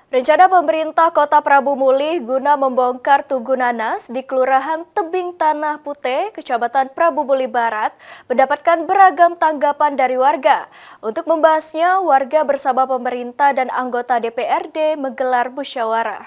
Rencana pemerintah Kota Prabu Muli guna membongkar Tugu Nanas di Kelurahan Tebing Tanah Putih, Kecamatan Prabu Muli Barat, mendapatkan beragam tanggapan dari warga. Untuk membahasnya, warga bersama pemerintah dan anggota DPRD menggelar musyawarah.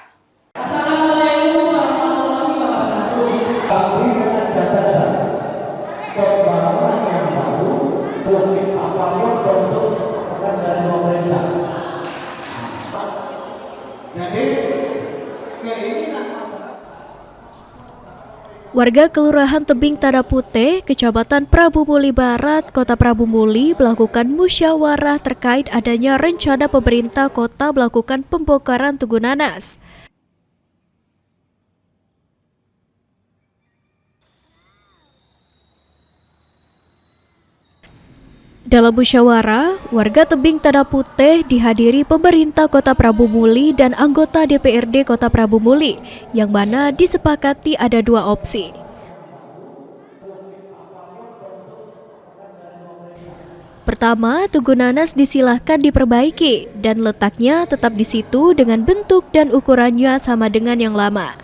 Warga Kelurahan Tebing Tanah Putih, Kecamatan Prabu Muli Barat, Kota Prabu Muli melakukan musyawarah terkait adanya rencana pemerintah kota melakukan pembongkaran Tugu Nanas. Dalam musyawarah, warga Tebing Tanah Putih dihadiri pemerintah Kota Prabu Muli dan anggota DPRD Kota Prabu Muli, yang mana disepakati ada dua opsi. Pertama, Tugu Nanas disilahkan diperbaiki dan letaknya tetap di situ dengan bentuk dan ukurannya sama dengan yang lama.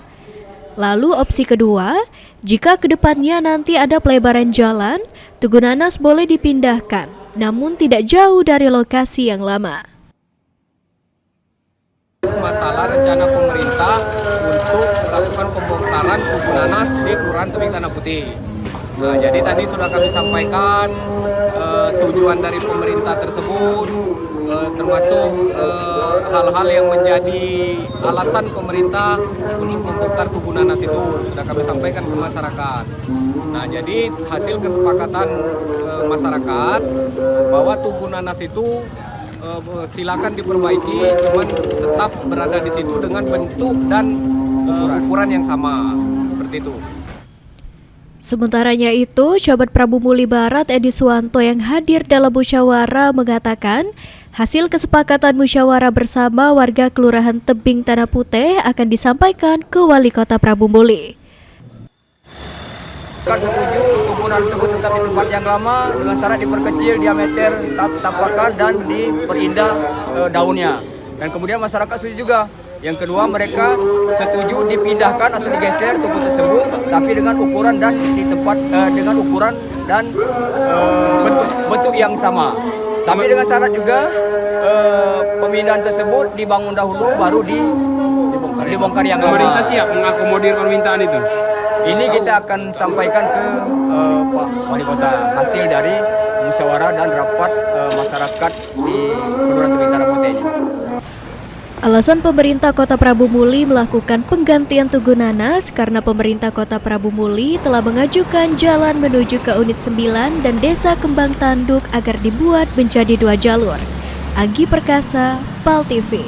Lalu opsi kedua, jika kedepannya nanti ada pelebaran jalan, Tugu Nanas boleh dipindahkan, namun tidak jauh dari lokasi yang lama. Masalah rencana pemerintah untuk melakukan pembongkaran Tugu Nanas di Kelurahan Tebing Tanah Putih. Nah, jadi tadi sudah kami sampaikan tujuan dari pemerintah tersebut, termasuk hal-hal yang menjadi alasan pemerintah untuk membongkar Tugu Nanas itu sudah kami sampaikan ke masyarakat. Nah, jadi hasil kesepakatan masyarakat bahwa Tugu Nanas itu silakan diperbaiki, cuman tetap berada di situ dengan bentuk dan ukuran yang sama, seperti itu. Sementaranya itu, Camat Prabu Muli Barat Edi Suwanto yang hadir dalam musyawarah mengatakan, hasil kesepakatan musyawarah bersama warga Kelurahan Tebing Tanah Putih akan disampaikan ke Wali Kota Prabu Muli. Setuju ukuran tersebut tetap di tempat yang lama dengan syarat diperkecil diameter tapakan dan diperindah daunnya. Dan kemudian masyarakat setuju juga. Yang kedua, mereka setuju dipindahkan atau digeser tugu tersebut, tapi dengan ukuran dan di tempat dengan ukuran dan bentuk yang sama. Tapi dengan syarat juga pemindahan tersebut dibangun dahulu baru dibongkar yang lama. Pemerintah siap mengakomodir permintaan itu. Ini kita akan sampaikan ke Pak Wali Kota hasil dari musyawarah dan rapat masyarakat di Kelurahan Tebing Tanah Putih ini. Alasan pemerintah Kota Prabu Muli melakukan penggantian Tugu Nanas karena pemerintah Kota Prabu Muli telah mengajukan jalan menuju ke Unit 9 dan Desa Kembang Tanduk agar dibuat menjadi 2 jalur. Anggi Perkasa, PAL TV.